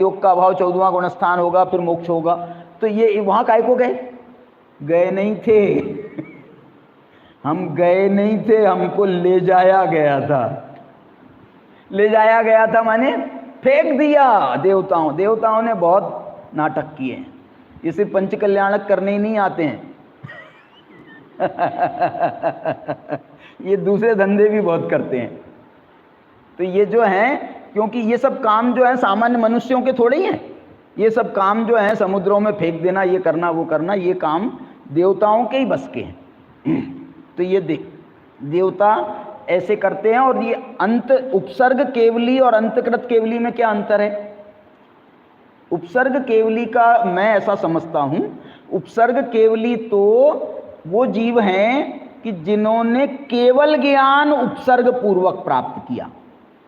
योग का अभाव 14वां गुणस्थान होगा, फिर मोक्ष होगा। तो ये वहां काहे को गए? गए नहीं थे, हम गए नहीं थे, हमको ले जाया गया था। ले जाया गया था माने फेंक दिया देवताओं ने बहुत नाटक किए हैं। ये सिर्फ पंच कल्याणक करने ही नहीं आते हैं ये दूसरे धंधे भी बहुत करते हैं। तो ये जो है, क्योंकि ये सब काम जो है सामान्य मनुष्यों के थोड़े ही हैं। ये सब काम जो है समुद्रों में फेंक देना, ये करना वो करना, ये काम देवताओं के ही बस के हैं। तो ये देवता ऐसे करते हैं। और ये अंत उपसर्ग केवली और अंतकृत केवली में क्या अंतर है? उपसर्ग केवली का मैं ऐसा समझता हूं, उपसर्ग केवली तो वो जीव हैं कि जिन्होंने केवल ज्ञान उपसर्ग पूर्वक प्राप्त किया।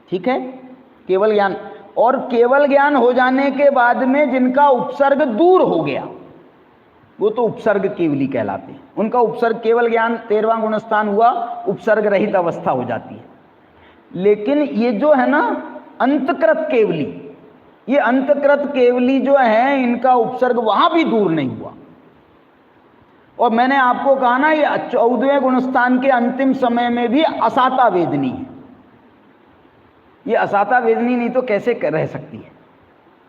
ठीक है, केवल ज्ञान। और केवल ज्ञान हो जाने के बाद में जिनका उपसर्ग दूर हो गया, वो तो उपसर्ग केवली कहलाते हैं। उनका उपसर्ग केवल ज्ञान 13वां गुणस्थान हुआ, उपसर्ग रहित अवस्था हो जाती है। लेकिन ये जो है ना अंतकृत केवली, ये अंतकृत केवली जो है, इनका उपसर्ग वहां भी दूर नहीं हुआ। और मैंने आपको कहा ना, ये 14वें गुणस्थान के अंतिम समय में भी असाता वेदनी है। ये असाता वेदनी नहीं तो कैसे रह सकती है?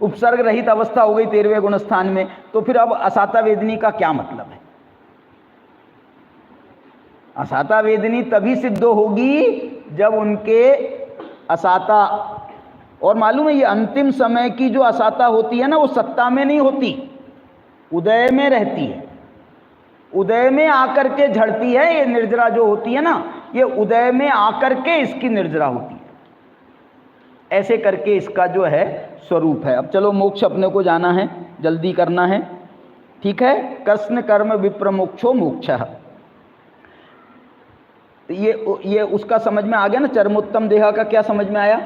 उपसर्ग रहित अवस्था हो गई 13वें गुणस्थान में, तो फिर अब असाता वेदनी का क्या मतलब है? असाता वेदनी तभी सिद्ध होगी जब उनके असाता, और मालूम है ये अंतिम समय की जो असाता होती है ना, वो सत्ता में नहीं होती, उदय में रहती है। उदय में आकर के झड़ती है। ये निर्जरा जो होती है ना, ये उदय में आकर के इसकी निर्जरा होती है। ऐसे करके इसका जो है स्वरूप है। अब चलो मोक्ष अपने को जाना है, जल्दी करना है। ठीक है, कृष्ण कर्म विप्र मोक्षो मोक्षः। ये उसका समझ में आ गया ना। चरमोत्तम देहा का क्या समझ में आया?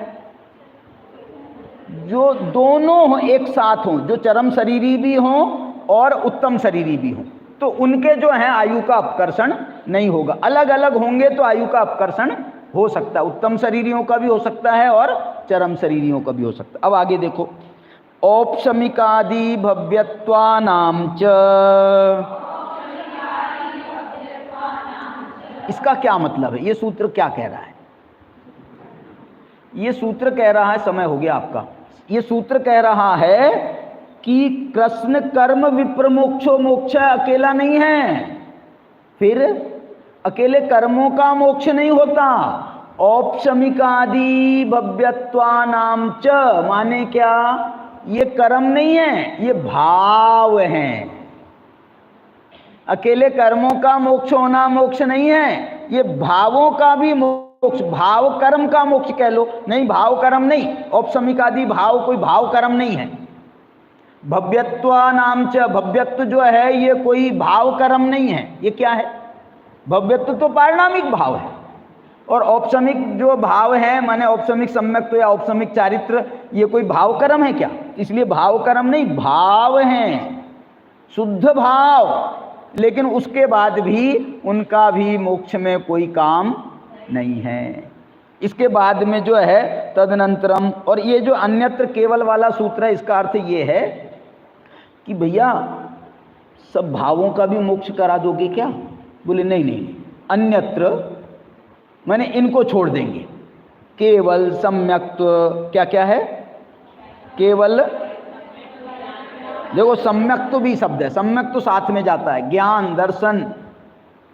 जो दोनों एक साथ हों, जो चरम शरीरी भी हों और उत्तम शरीरी भी हों, तो उनके जो है आयु का अपकर्षण नहीं होगा। अलग अलग होंगे तो आयु का अपकर्षण हो सकता है, उत्तम शरीरियों का भी हो सकता है और चरम शरीरियों का भी हो सकता है। अब आगे देखो, औपशमिकादि भव्यत्वानां च, इसका क्या मतलब है? ये सूत्र क्या कह रहा है? ये सूत्र कह रहा है, समय हो गया आपका। ये सूत्र कह रहा है कि कृष्ण कर्म विप्र मोक्षो मोक्ष अकेला नहीं है, फिर अकेले कर्मों का मोक्ष नहीं होता। औपशमिकादि भव्यत्वानां च माने क्या? ये कर्म नहीं है, ये भाव हैं। अकेले कर्मों का मोक्ष होना मोक्ष नहीं है, ये भावों का भी मोक्ष, भाव कर्म का मोक्ष कह लो। नहीं, भाव कर्म नहीं, औपशमिकादि भाव कोई भाव कर्म नहीं है। भव्यत्वानां च, भव्यत्व जो है ये कोई भाव कर्म नहीं है। ये क्या है? भव्यत्व तो पारिणामिक भाव है। और औपशमिक जो भाव है, माने औपशमिक सम्यक्त्व या औपशमिक चारित्र, ये कोई भाव कर्म है क्या? इसलिए भाव कर्म नहीं, भाव हैं, शुद्ध भाव। लेकिन उसके बाद भी उनका भी मोक्ष में कोई काम नहीं है। इसके बाद में जो है तदनंतरम, और ये जो अन्यत्र केवल वाला सूत्र है, इसका अर्थ ये है कि भैया सब भावों का भी मोक्ष करा दोगे क्या? बोले नहीं नहीं, अन्यत्र मैंने इनको छोड़ देंगे। केवल सम्यक्त्व क्या क्या है? केवल, देखो सम्यक्त्व भी शब्द है, सम्यक्त्व साथ में जाता है। ज्ञान दर्शन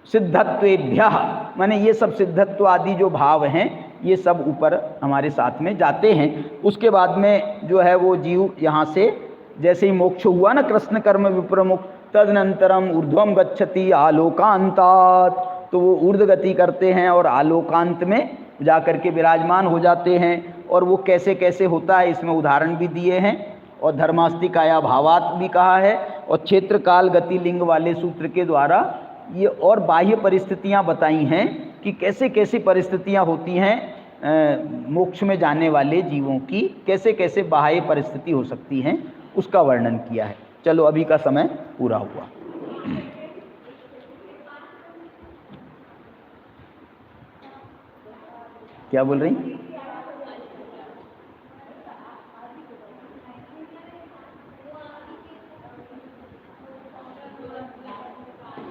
सिद्धत्वेभ्यः, माने ये सब सिद्धत्व आदि जो भाव हैं ये सब ऊपर हमारे साथ में जाते हैं। उसके बाद में जो है वो जीव यहाँ से जैसे ही मोक्ष हुआ ना, कृष्ण कर्म विप्रमुख, तदनंतरम ऊर्ध्वम गच्छति आलोकांतात्, तो वो ऊर्ध गति करते हैं और आलोकांत में जाकर के विराजमान हो जाते हैं। और वो कैसे कैसे होता है इसमें उदाहरण भी दिए हैं, और धर्मास्ति काया भावात भी कहा है, और क्षेत्र काल गति लिंग वाले सूत्र के द्वारा ये और बाह्य परिस्थितियां बताई हैं कि कैसे कैसे परिस्थितियां होती हैं मोक्ष में जाने वाले जीवों की, कैसे कैसे बाह्य परिस्थिति हो सकती हैं, उसका वर्णन किया है। चलो अभी का समय पूरा हुआ। क्या बोल रही?